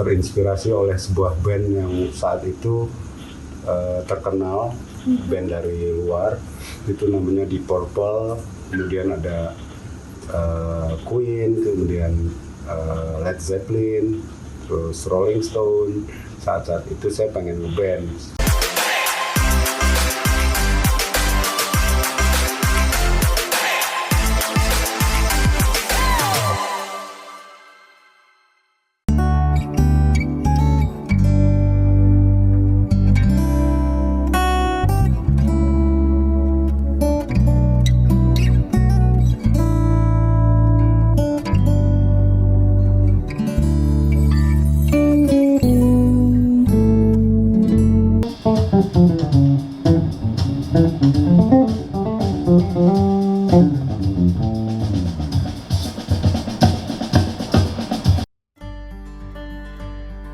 terinspirasi oleh sebuah band yang saat itu terkenal, band dari luar, itu namanya Deep Purple, kemudian ada Queen, kemudian Led Zeppelin, terus Rolling Stone. Saat-saat itu saya pengen ngeband.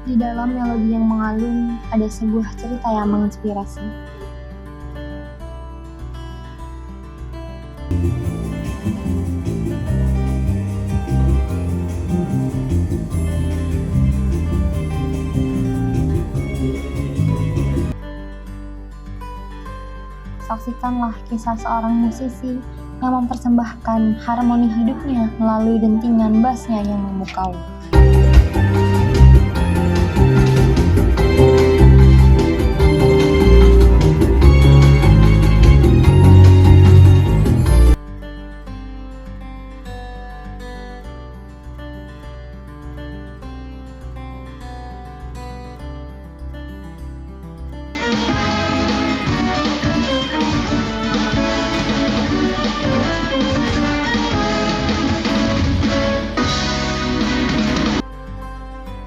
Di dalam melodi yang mengalun, ada sebuah cerita yang menginspirasi. Saksikanlah kisah seorang musisi yang mempersembahkan harmoni hidupnya melalui dentingan bassnya yang memukau.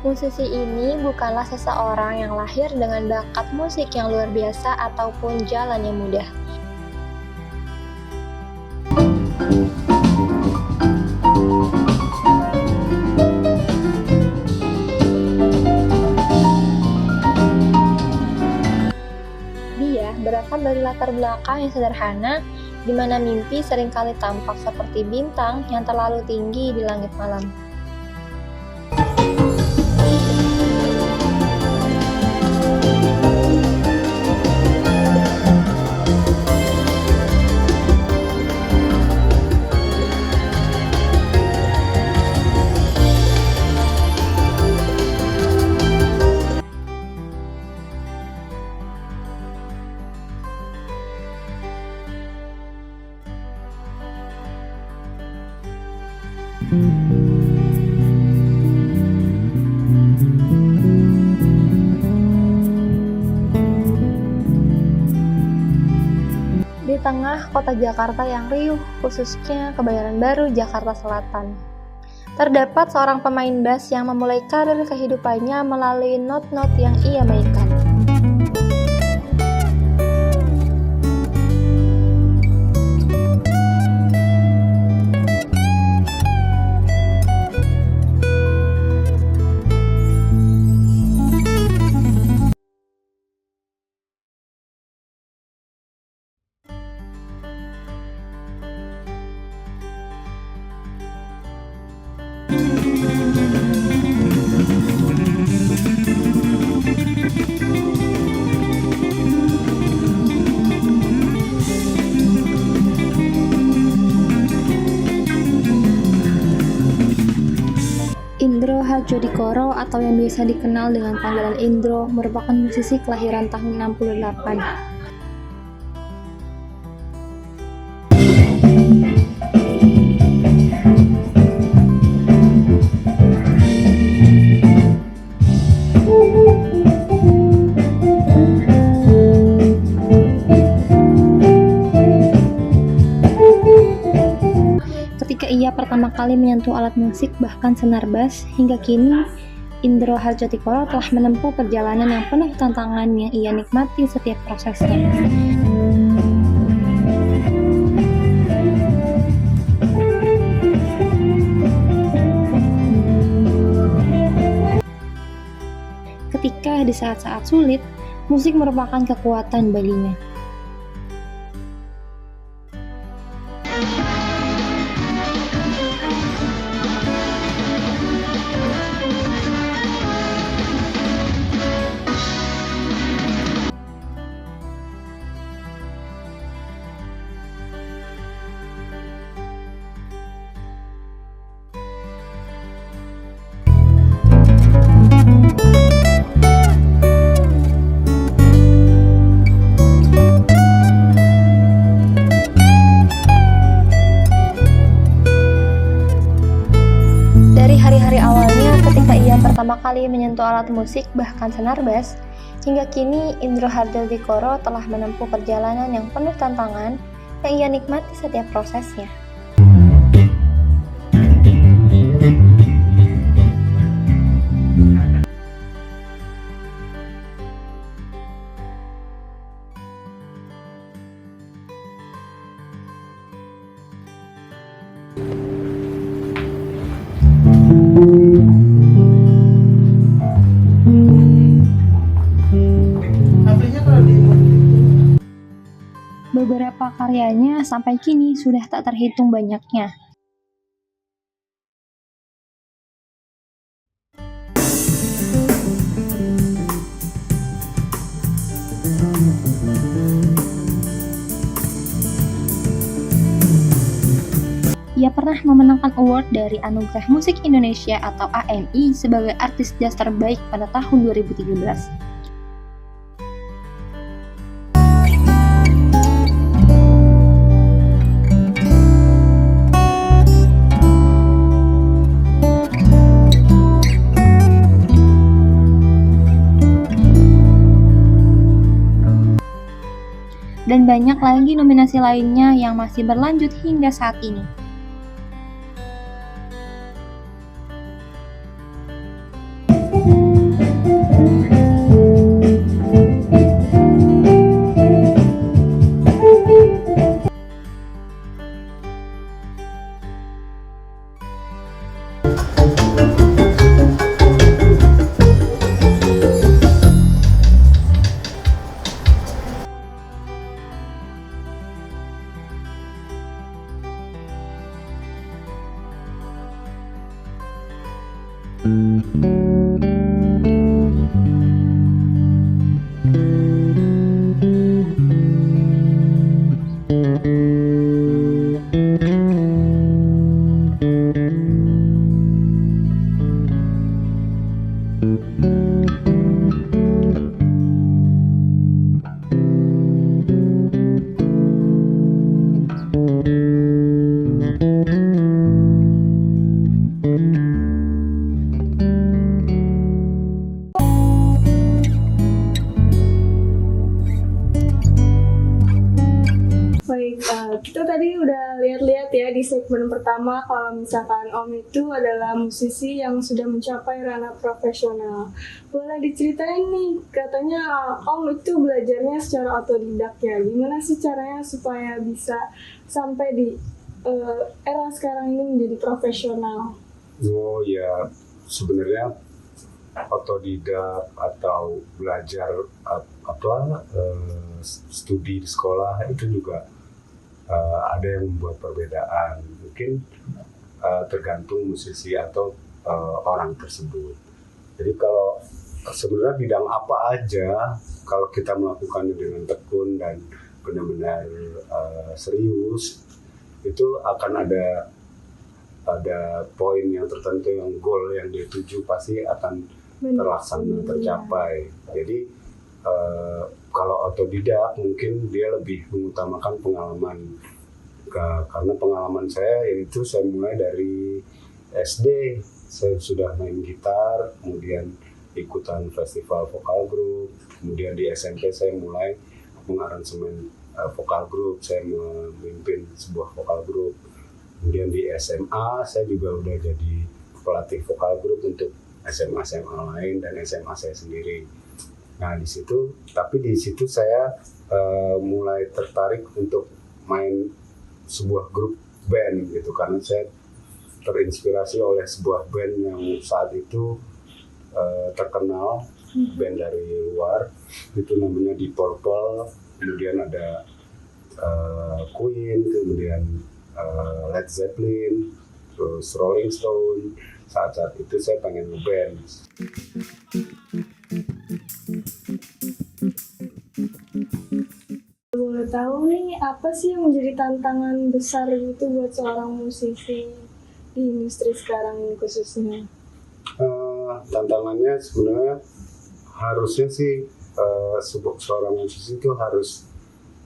Musisi ini bukanlah seseorang yang lahir dengan bakat musik yang luar biasa ataupun jalan yang mudah. Dia berasal dari latar belakang yang sederhana, di mana mimpi seringkali tampak seperti bintang yang terlalu tinggi di langit malam. Di tengah kota Jakarta yang riuh, khususnya Kebayoran Baru, Jakarta Selatan, terdapat seorang pemain bass yang memulai karir kehidupannya melalui not-not yang ia mainkan. Indro Hadjodikoro atau yang biasa dikenal dengan panggilan Indro merupakan musisi kelahiran tahun 68. Ia pertama kali menyentuh alat musik bahkan senar bass, hingga kini Indro Hadjodikoro telah menempuh perjalanan yang penuh tantangan yang ia nikmati setiap prosesnya. Ketika di saat-saat sulit, musik merupakan kekuatan baginya. pertama kali menyentuh alat musik bahkan senar bass, hingga kini Indro Hardodikoro telah menempuh perjalanan yang penuh tantangan yang ia nikmati setiap prosesnya. Beberapa karyanya sampai kini sudah tak terhitung banyaknya. Ia pernah memenangkan award dari Anugerah Musik Indonesia atau AMI sebagai artis jazz terbaik pada tahun 2013. Dan banyak lagi nominasi lainnya yang masih berlanjut hingga saat ini. Baik, kita tadi udah lihat-lihat ya di segmen pertama kalau misalkan Om itu adalah musisi yang sudah mencapai ranah profesional. Boleh diceritain nih, katanya Om itu belajarnya secara otodidak ya. Gimana sih caranya supaya bisa sampai di era sekarang ini menjadi profesional? Oh ya, sebenarnya otodidak atau belajar studi di sekolah itu juga ada yang membuat perbedaan. Mungkin tergantung musisi atau orang tersebut. Jadi kalau sebenarnya bidang apa aja, kalau kita melakukannya dengan tekun dan benar-benar serius, itu akan ada poin yang tertentu, yang goal yang dituju pasti akan terlaksana, tercapai. Jadi kalau otodidak mungkin dia lebih mengutamakan pengalaman, karena pengalaman saya itu saya mulai dari SD. Saya sudah main gitar, kemudian ikutan festival vokal group, kemudian di SMP saya mulai mengaransemen vokal group, saya memimpin sebuah vokal group. Kemudian di SMA saya juga udah jadi pelatih vokal group untuk SMA lain dan SMA saya sendiri. Nah di situ saya mulai tertarik untuk main sebuah grup band gitu, karena saya terinspirasi oleh sebuah band yang saat itu terkenal, band dari luar, itu namanya Deep Purple, kemudian ada Queen, kemudian Led Zeppelin, terus Rolling Stone. Saat itu saya pengen ngeband. Boleh tahu nih, apa sih yang menjadi tantangan besar itu buat seorang musisi di industri sekarang ini khususnya? Tantangannya sebenarnya harusnya sih seorang musisi itu harus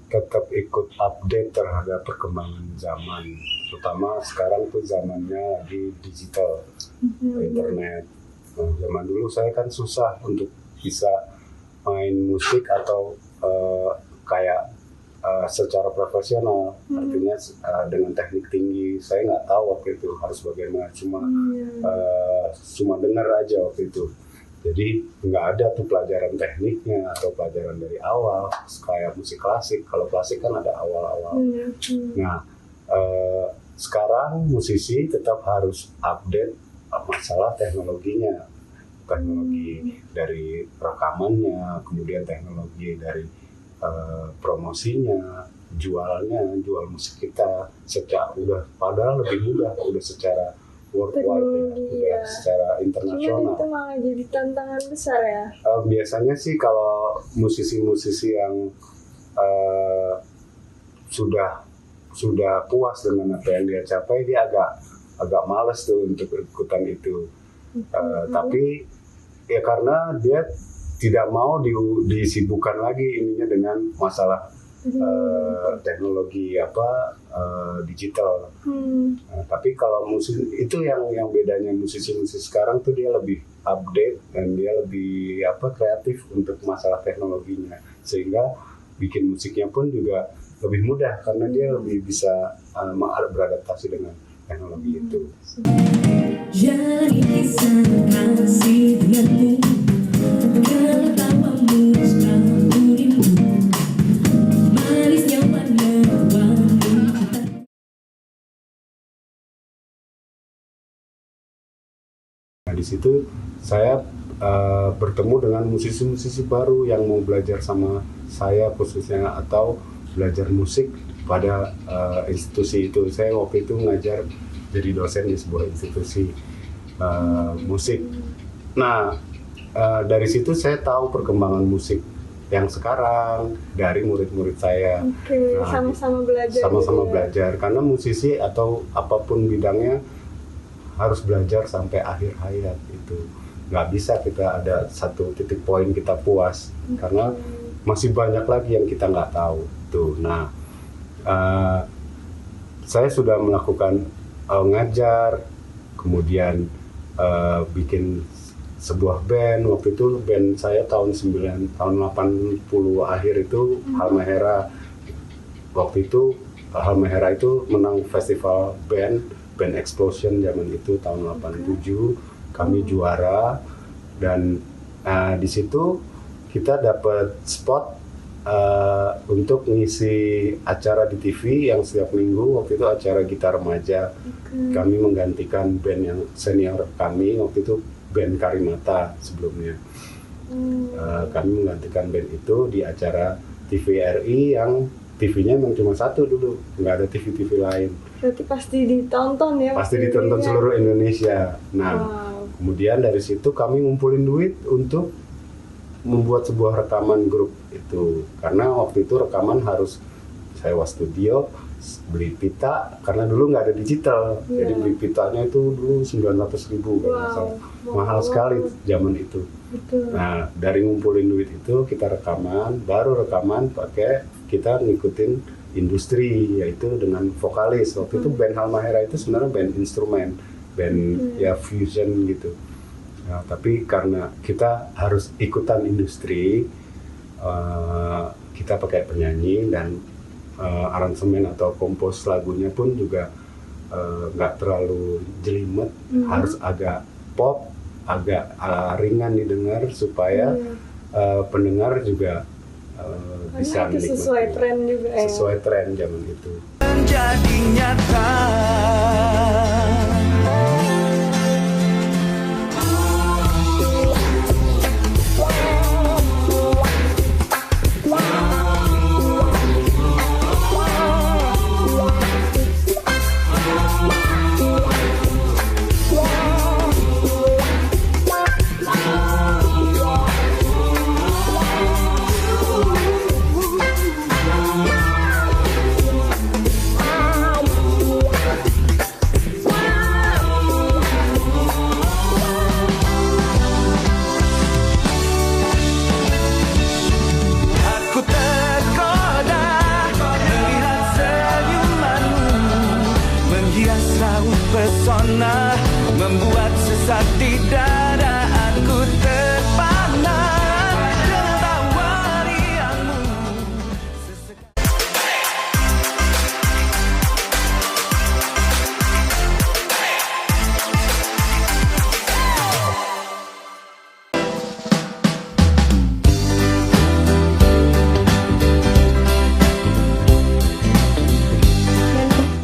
tetap ikut update terhadap perkembangan zaman, terutama sekarang tuh zamannya lagi digital, internet. Nah, zaman dulu saya kan susah untuk bisa main musik atau kayak secara profesional, artinya dengan teknik tinggi. Saya nggak tahu waktu itu harus bagaimana, cuma dengar aja waktu itu. Jadi nggak ada tuh pelajaran tekniknya atau pelajaran dari awal kayak musik klasik. Kalau klasik kan ada awal-awal. Nah, sekarang musisi tetap harus update masalah teknologinya, teknologi dari rekamannya, kemudian teknologi dari promosinya, jual musik kita padahal lebih mudah, udah secara worldwide, udah secara internasional. Itu malah jadi tantangan besar ya. Biasanya sih kalau musisi-musisi yang sudah puas dengan apa yang dia capai, dia agak males tuh untuk ikutan itu. Tapi ya karena dia tidak mau disibukkan lagi ininya dengan masalah teknologi digital. Tapi kalau musik itu yang bedanya musisi-musisi sekarang tuh dia lebih update dan dia lebih kreatif untuk masalah teknologinya, sehingga bikin musiknya pun juga lebih mudah karena dia lebih bisa beradaptasi dengan teknologi itu. Jadi kisah kasih denganmu, kalau tawamu selalu rindu, manisnya warna wangi. Nah, di situ saya bertemu dengan musisi-musisi baru yang mau belajar sama saya khususnya atau belajar musik pada institusi itu. Saya waktu itu ngajar jadi dosen di sebuah institusi musik. Nah, dari situ saya tahu perkembangan musik yang sekarang dari murid-murid saya. Nah, sama-sama belajar. Sama-sama belajar karena musisi atau apapun bidangnya harus belajar sampai akhir hayat itu. Nggak bisa kita ada satu titik poin kita puas karena masih banyak lagi yang kita nggak tahu tuh. Nah, saya sudah melakukan ngajar, kemudian bikin sebuah band. Waktu itu band saya tahun 80 akhir itu Halmahera. Waktu itu Halmahera itu menang festival band Explosion zaman itu tahun 87. Kami juara dan di situ kita dapat spot untuk ngisi acara di TV yang setiap minggu. Waktu itu acara gitar remaja. Kami menggantikan band yang senior kami, waktu itu band Karimata sebelumnya. Kami menggantikan band itu di acara TVRI yang TV-nya memang cuma satu dulu, nggak ada TV-TV lain. Berarti pasti ditonton ya? Pasti ditonton seluruh Indonesia. Nah, kemudian dari situ kami ngumpulin duit untuk membuat sebuah rekaman grup itu. Karena waktu itu rekaman harus sewa studio, beli pita, karena dulu nggak ada digital. Jadi beli pitanya itu dulu 900.000 kalau mahal sekali zaman itu. Betul. Nah, dari ngumpulin duit itu kita rekaman, baru rekaman pakai kita ngikutin industri, yaitu dengan vokalis. Waktu itu band Halmahera itu sebenarnya band instrumen, band ya fusion gitu. Nah, tapi karena kita harus ikutan industri, kita pakai penyanyi dan aransemen atau kompos lagunya pun juga nggak terlalu jelimet, harus agak pop, agak ringan didengar supaya pendengar juga bisa itu menikmati. sesuai tren juga ya. Sesuai tren zaman itu. Menjadi nyata.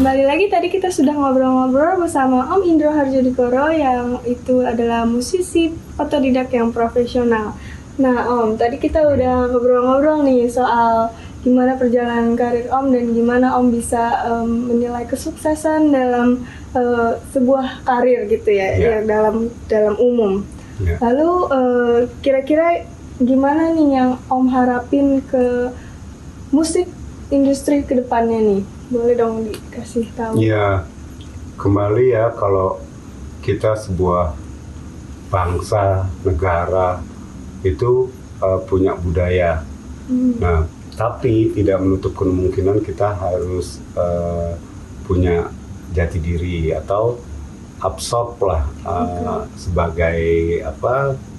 kembali lagi tadi kita sudah ngobrol-ngobrol bersama Om Indro Harjodikoro yang itu adalah musisi otodidak yang profesional. Nah Om, tadi kita udah ngobrol-ngobrol nih soal gimana perjalanan karir Om dan gimana Om bisa menilai kesuksesan dalam sebuah karir gitu ya, Iya. ya dalam umum. Ya. Lalu kira-kira gimana nih yang Om harapin ke musik industri kedepannya nih? Boleh dong dikasih tahu. Ya, kembali ya, kalau kita sebuah bangsa, negara itu punya budaya. Nah, tapi tidak menutup kemungkinan kita harus punya jati diri atau absorb lah sebagai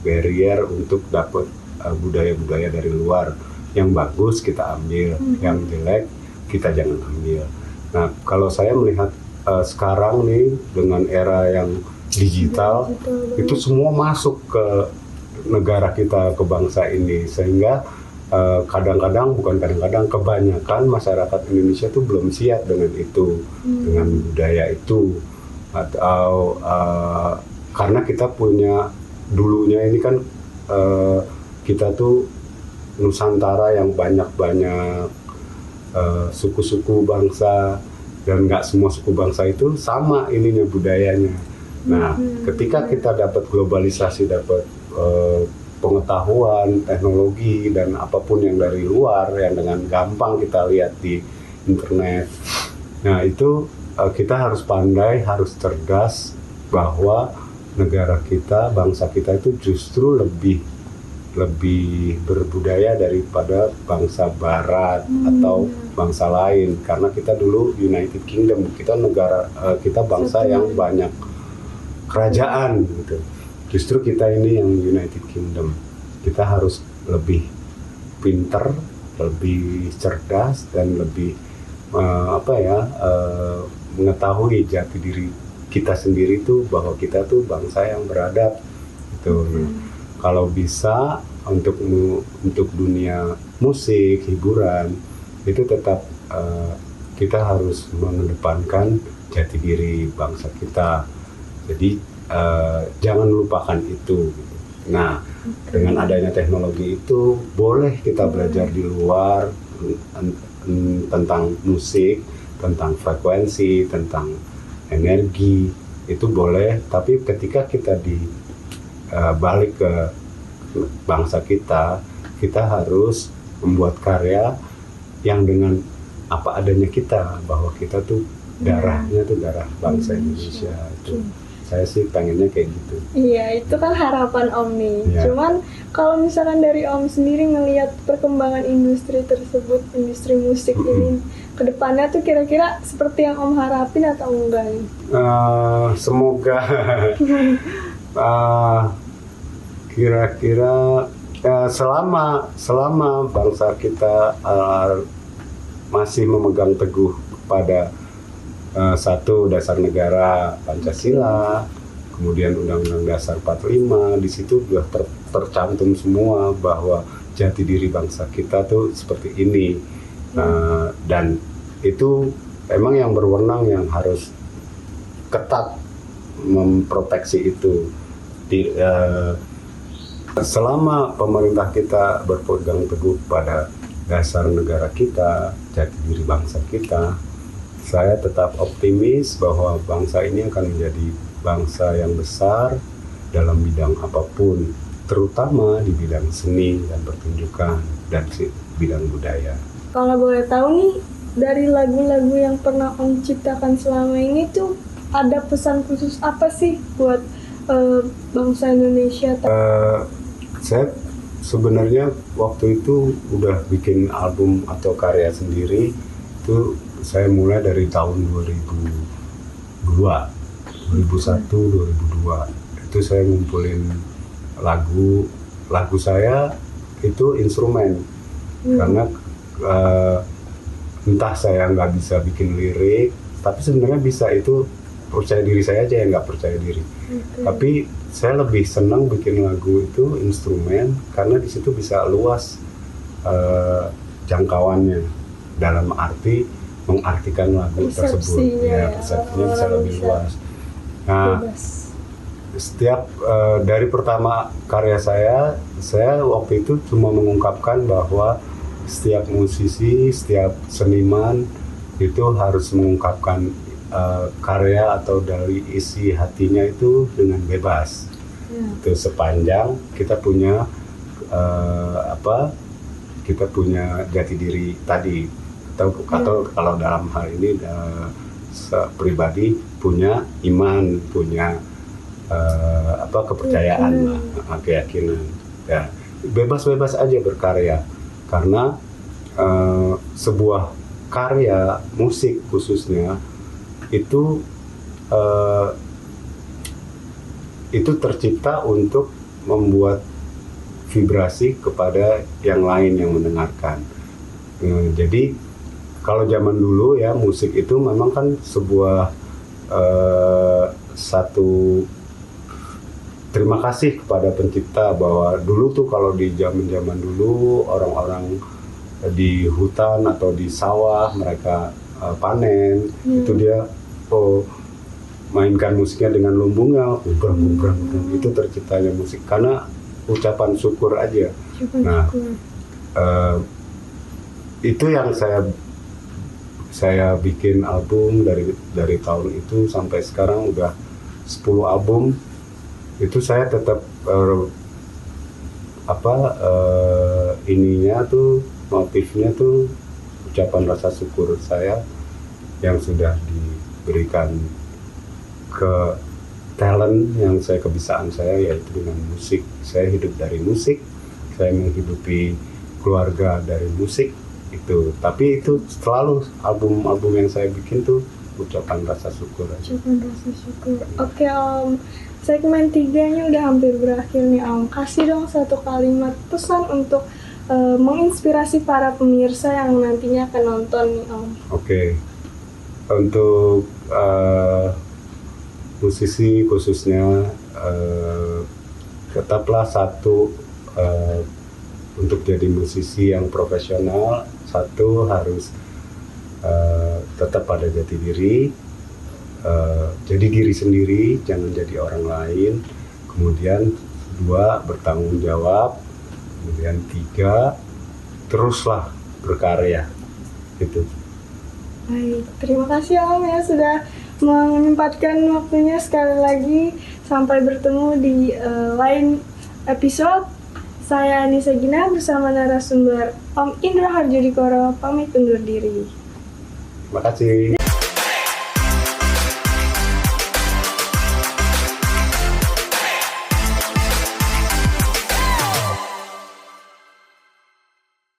barrier untuk dapat budaya-budaya dari luar. Yang bagus kita ambil, yang jelek kita jangan ambil. Nah, kalau saya melihat sekarang nih dengan era yang digital, itu semua masuk ke negara kita, ke bangsa ini, sehingga kadang-kadang, bukan kadang-kadang, kebanyakan masyarakat Indonesia tuh belum siap dengan itu, dengan budaya itu, atau karena kita punya dulunya ini kan kita tuh Nusantara yang banyak-banyak suku-suku bangsa, dan nggak semua suku bangsa itu sama ininya budayanya. Nah, ketika kita dapat globalisasi, dapat pengetahuan, teknologi, dan apapun yang dari luar yang dengan gampang kita lihat di internet, nah itu kita harus pandai, harus cerdas bahwa negara kita, bangsa kita itu justru lebih berbudaya daripada bangsa barat atau bangsa lain, karena kita dulu United Kingdom, kita negara, kita bangsa yang banyak kerajaan gitu. Justru kita ini yang United Kingdom, kita harus lebih pinter, lebih cerdas, dan lebih mengetahui jati diri kita sendiri tuh, bahwa kita tuh bangsa yang beradab gitu. Kalau bisa untuk dunia musik, hiburan, itu tetap kita harus mengedepankan jati diri bangsa kita. Jadi jangan lupakan itu. Nah, dengan adanya teknologi itu, boleh kita belajar di luar tentang musik, tentang frekuensi, tentang energi, itu boleh. Tapi ketika kita balik ke bangsa kita harus membuat karya yang dengan apa adanya kita, bahwa kita tuh darahnya tuh darah bangsa Indonesia. Itu saya sih pengennya kayak gitu. Iya, itu kan harapan Om nih. Iya. Cuman kalau misalkan dari Om sendiri ngelihat perkembangan industri tersebut, industri musik ini ke depannya tuh kira-kira seperti yang Om harapin atau enggak nih? Semoga kira-kira selama bangsa kita masih memegang teguh pada satu, dasar negara Pancasila, kemudian Undang-Undang Dasar 45, di situ sudah tercantum semua bahwa jati diri bangsa kita tuh seperti ini. Dan itu emang yang berwenang yang harus ketat memproteksi itu. Selama pemerintah kita berpegang teguh pada dasar negara kita, jati diri bangsa kita, saya tetap optimis bahwa bangsa ini akan menjadi bangsa yang besar dalam bidang apapun, terutama di bidang seni dan pertunjukan dan bidang budaya. Kalau boleh tahu nih, dari lagu-lagu yang pernah Om ciptakan selama ini tuh ada pesan khusus apa sih buat bangsa Indonesia? Saya sebenarnya waktu itu udah bikin album atau karya sendiri, itu saya mulai dari tahun 2001, 2002. Itu saya ngumpulin lagu saya itu instrumen, karena entah saya nggak bisa bikin lirik, tapi sebenarnya bisa, itu percaya diri saya aja yang nggak percaya diri. Tapi saya lebih senang bikin lagu itu instrumen, karena di situ bisa luas jangkauannya, dalam arti mengartikan lagu tersebut. Persepsinya ya, Persepsinya bisa orang lebih bisa luas. Nah, Bebas. setiap dari pertama karya saya waktu itu cuma mengungkapkan bahwa setiap musisi, setiap seniman itu harus mengungkapkan karya atau dari isi hatinya itu dengan bebas. Itu sepanjang kita punya kita punya jati diri tadi, atau kalau dalam hal ini pribadi punya iman, punya kepercayaan, keyakinan. Ya, bebas-bebas aja berkarya, karena sebuah karya musik khususnya itu tercipta untuk membuat vibrasi kepada yang lain yang mendengarkan. Jadi kalau zaman dulu ya, musik itu memang kan sebuah satu terima kasih kepada pencipta, bahwa dulu tuh kalau di zaman dulu orang-orang di hutan atau di sawah mereka panen, itu dia mainkan musiknya dengan lumbungnya, ubrang, itu terciptanya musik karena ucapan syukur aja. Nah, itu yang saya bikin album dari tahun itu sampai sekarang udah 10 album. Itu saya tetap ininya tuh, motifnya tuh ucapan rasa syukur saya yang sudah diberikan ke talent yang kebiasaan saya, yaitu dengan musik. Saya hidup dari musik, saya menghidupi keluarga dari musik itu. Tapi itu selalu album-album yang saya bikin tuh ucapan rasa syukur aja. Ucapan rasa syukur. Oke Om, segmen 3-nya udah hampir berakhir nih Om. Kasih dong satu kalimat pesan untuk menginspirasi para pemirsa yang nantinya akan nonton nih Om. Oke. Untuk musisi khususnya, tetaplah satu, untuk jadi musisi yang profesional, satu harus tetap pada jati diri, jadi diri sendiri, jangan jadi orang lain. Kemudian 2, bertanggung jawab. Kemudian 3, teruslah berkarya. Itu. Baik, terima kasih Om ya sudah menyempatkan waktunya. Sekali lagi sampai bertemu di lain episode. Saya Anissa Gina bersama narasumber Om Indra Harjodikoro pamit undur diri. Terima kasih.